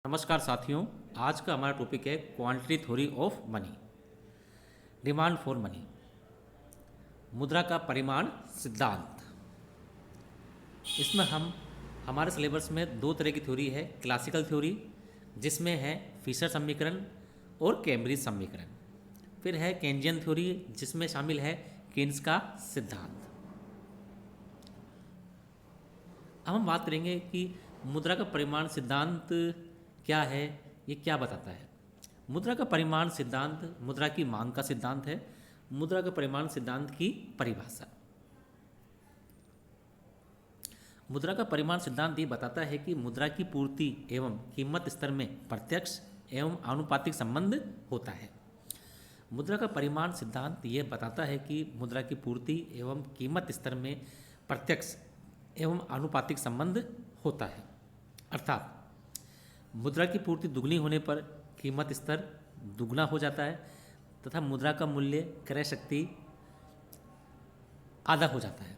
नमस्कार साथियों। आज का हमारा टॉपिक है quantity theory of money, demand for money, मुद्रा का परिमाण सिद्धांत। इसमें हम हमारे सिलेबस में दो तरह की थ्योरी है, क्लासिकल थ्योरी जिसमें है फिशर समीकरण और कैम्ब्रिज समीकरण, फिर है केन्जियन थ्योरी जिसमें शामिल है कीन्स का सिद्धांत। अब हम बात करेंगे कि मुद्रा का परिमाण सिद्धांत क्या है, ये क्या बताता है। मुद्रा का परिमाण सिद्धांत मुद्रा की मांग का सिद्धांत है। मुद्रा का परिमाण सिद्धांत की परिभाषा, मुद्रा का परिमाण सिद्धांत ये बताता है कि मुद्रा की पूर्ति एवं कीमत स्तर में प्रत्यक्ष एवं आनुपातिक संबंध होता है। मुद्रा का परिमाण सिद्धांत ये बताता है कि मुद्रा की पूर्ति एवं कीमत स्तर में प्रत्यक्ष एवं आनुपातिक संबंध होता है, अर्थात मुद्रा की पूर्ति दुगनी होने पर कीमत स्तर दुगना हो जाता है तथा मुद्रा का मूल्य क्रय शक्ति आधा हो जाता है।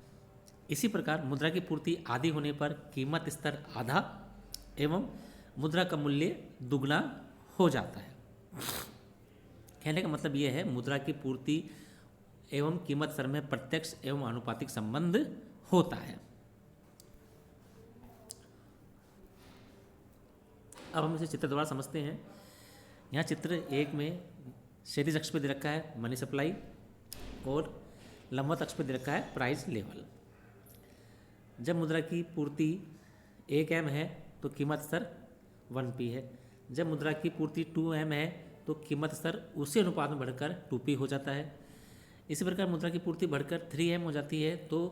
इसी प्रकार मुद्रा की पूर्ति आधी होने पर कीमत स्तर आधा एवं मुद्रा का मूल्य दुगना हो जाता है। कहने का मतलब यह है मुद्रा की पूर्ति एवं कीमत स्तर में प्रत्यक्ष एवं आनुपातिक संबंध होता है। अब हम इसे चित्र द्वारा समझते हैं। यहाँ चित्र एक में क्षैतिज अक्ष पर दे रखा है मनी सप्लाई और लंबवत अक्ष पर दे रखा है प्राइस लेवल। जब मुद्रा की पूर्ति 1 M है तो कीमत स्तर 1P है। जब मुद्रा की पूर्ति 2 M है तो कीमत स्तर उसी अनुपात में बढ़कर 2P हो जाता है। इसी प्रकार मुद्रा की पूर्ति बढ़कर 3 M हो जाती है तो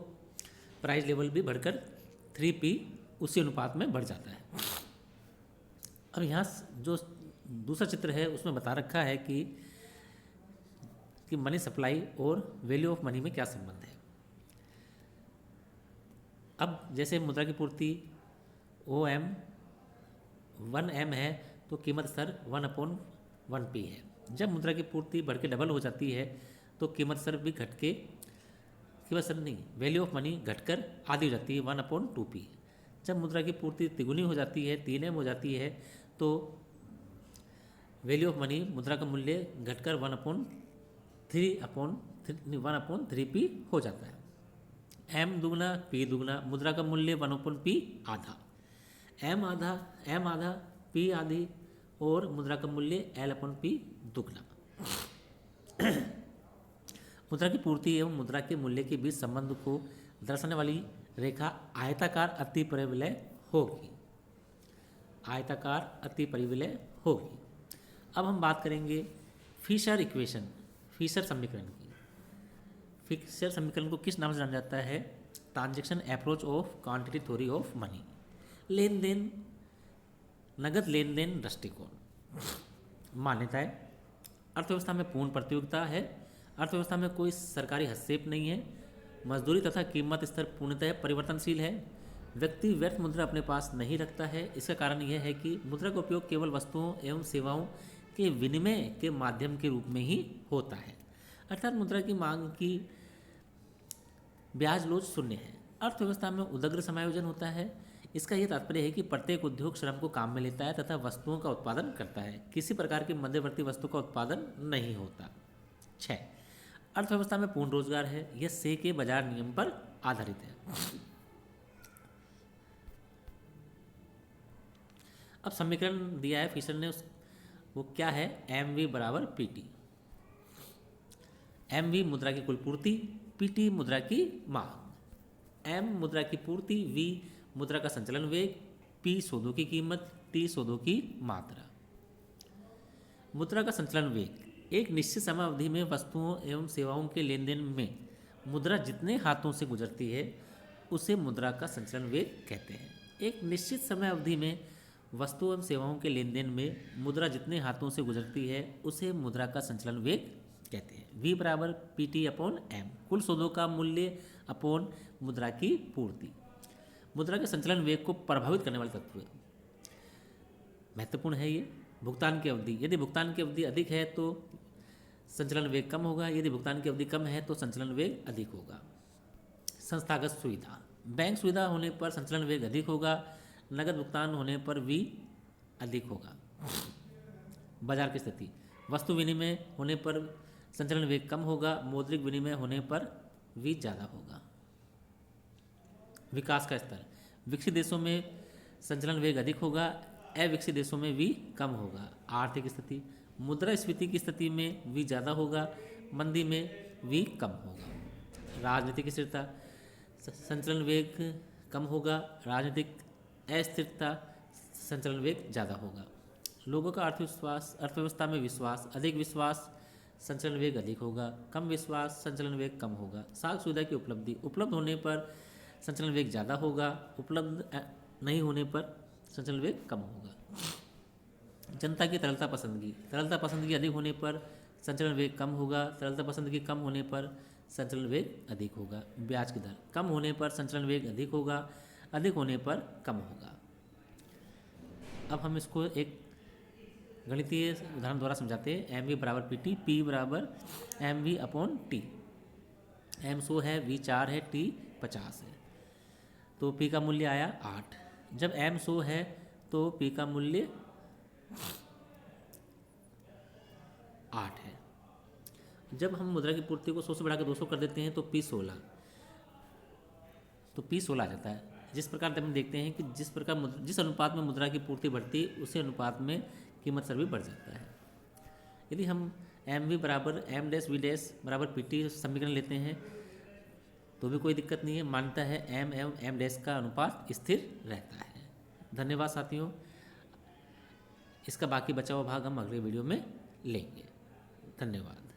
प्राइस लेवल भी बढ़कर 3P उसी अनुपात में बढ़ जाता है। अब यहाँ जो दूसरा चित्र है उसमें बता रखा है कि मनी सप्लाई और वैल्यू ऑफ मनी में क्या संबंध है। अब जैसे मुद्रा की पूर्ति OM 1 M है तो कीमत स्तर 1/1P है। जब मुद्रा की पूर्ति बढ़ के डबल हो जाती है तो कीमत स्तर भी घट के वैल्यू ऑफ मनी घटकर आधी हो जाती है 1/2P। जब मुद्रा की पूर्ति तिगुनी हो जाती है 3 M हो जाती है तो वैल्यू ऑफ मनी मुद्रा का मूल्य घटकर 1/3P हो जाता है। M दुगना P दुगना, मुद्रा का मूल्य 1/P आधा, M आधा P आधी और मुद्रा का मूल्य L/P दुगना। मुद्रा की पूर्ति एवं मुद्रा के मूल्य के बीच संबंध को दर्शाने वाली रेखा आयताकार अतिपरिवलय होगी, आयताकार अतिपरिवलय होगी। अब हम बात करेंगे फिशर इक्वेशन, फिशर समीकरण की। फिशर समीकरण को किस नाम से जाना जाता है? Transaction approach of quantity theory of money, लेन देन नगद लेन देन दृष्टिकोण। मान्यताएं, अर्थव्यवस्था में पूर्ण प्रतियोगिता है, अर्थव्यवस्था में कोई सरकारी हस्तक्षेप नहीं है, मजदूरी तथा कीमत स्तर पूर्णतः परिवर्तनशील है, व्यक्ति व्यर्थ मुद्रा अपने पास नहीं रखता है। इसका कारण यह है कि मुद्रा का उपयोग केवल वस्तुओं एवं सेवाओं के विनिमय के माध्यम के रूप में ही होता है, अर्थात मुद्रा की मांग की ब्याज लोच शून्य है। अर्थव्यवस्था में उदग्र समायोजन होता है। इसका यह तात्पर्य है कि प्रत्येक उद्योग श्रम को काम में लेता है तथा वस्तुओं का उत्पादन करता है, किसी प्रकार की मध्यवर्ती वस्तु का उत्पादन नहीं होता। 6, अर्थव्यवस्था में पूर्ण रोजगार है, यह से के बाजार नियम पर आधारित है। अब समीकरण दिया है फिशर ने, वो क्या है? MV बराबर PT। MV मुद्रा की कुल पूर्ति, PT मुद्रा की मांग। M मुद्रा की पूर्ति, V मुद्रा का संचलन वेग, P सौदों की कीमत, T सौदों की मात्रा। मुद्रा का संचलन वेग, एक निश्चित समय अवधि में वस्तुओं एवं सेवाओं के लेन देन में मुद्रा जितने हाथों से गुजरती है उसे मुद्रा का संचलन वेग कहते हैं। एक निश्चित समय अवधि में वस्तुओं एवं सेवाओं के लेन देन में मुद्रा जितने हाथों से गुजरती है उसे मुद्रा का संचलन वेग कहते हैं। V बराबर PT/M, कुल सौदों का मूल्य अपॉन मुद्रा की पूर्ति। मुद्रा के संचलन वेग को प्रभावित करने वाले तत्व महत्वपूर्ण है ये। भुगतान की अवधि, यदि भुगतान की अवधि अधिक है तो संचलन वेग कम होगा, यदि भुगतान की अवधि कम है तो संचलन वेग अधिक होगा। संस्थागत सुविधा, बैंक सुविधा होने पर संचलन वेग अधिक होगा, नगद भुगतान होने पर V अधिक होगा। बाजार की स्थिति, वस्तु विनिमय होने पर संचलन वेग कम होगा, मौद्रिक विनिमय होने पर भी ज़्यादा होगा। विकास का स्तर, विकसित देशों में संचलन वेग अधिक होगा, अविकसित देशों में भी कम होगा। आर्थिक स्थिति, मुद्रास्फीति की स्थिति में भी ज़्यादा होगा, मंदी में भी कम होगा। राजनीतिक स्थिरता, संचलन वेग कम होगा, राजनीतिक अस्थिरता संचलन वेग ज़्यादा होगा। लोगों का अर्थविश्वास, अर्थव्यवस्था में विश्वास, अधिक विश्वास संचलन वेग अधिक होगा, कम विश्वास संचलन वेग कम होगा। साख सुविधा की उपलब्धि, उपलब्ध होने पर संचलन वेग ज़्यादा होगा, उपलब्ध नहीं होने पर संचलन वेग कम होगा। जनता की तरलता पसंदगी, तरलता पसंदगी अधिक होने पर संचलन वेग कम होगा, तरलता पसंदगी कम होने पर संचलन वेग अधिक होगा। ब्याज की दर, कम होने पर संचलन वेग अधिक होगा, अधिक होने पर कम होगा। अब हम इसको एक गणितीय उदाहरण द्वारा समझाते हैं। एम वी बराबर पी टी, पी बराबर M V upon T. M 100 है, वी 4 है, टी 50 है। तो पी का मूल्य आया 8। जब एम 100 है तो पी का मूल्य 8 है। जब हम मुद्रा की पूर्ति को 100 से बढ़ाकर 200 कर देते हैं तो पी 16, तो पी 16 आ जाता है। जिस प्रकार हम देखते हैं कि जिस अनुपात में मुद्रा की पूर्ति बढ़ती है उसी अनुपात में कीमत स्तर भी बढ़ जाता है। यदि हम एम वी बराबर एम डैश वी डैश बराबर पी टी समीकरण लेते हैं तो भी कोई दिक्कत नहीं है, मानता है एम एम एम डैश का अनुपात स्थिर रहता है। धन्यवाद साथियों, इसका बाकी बचा हुआ भाग हम अगले वीडियो में लेंगे। धन्यवाद।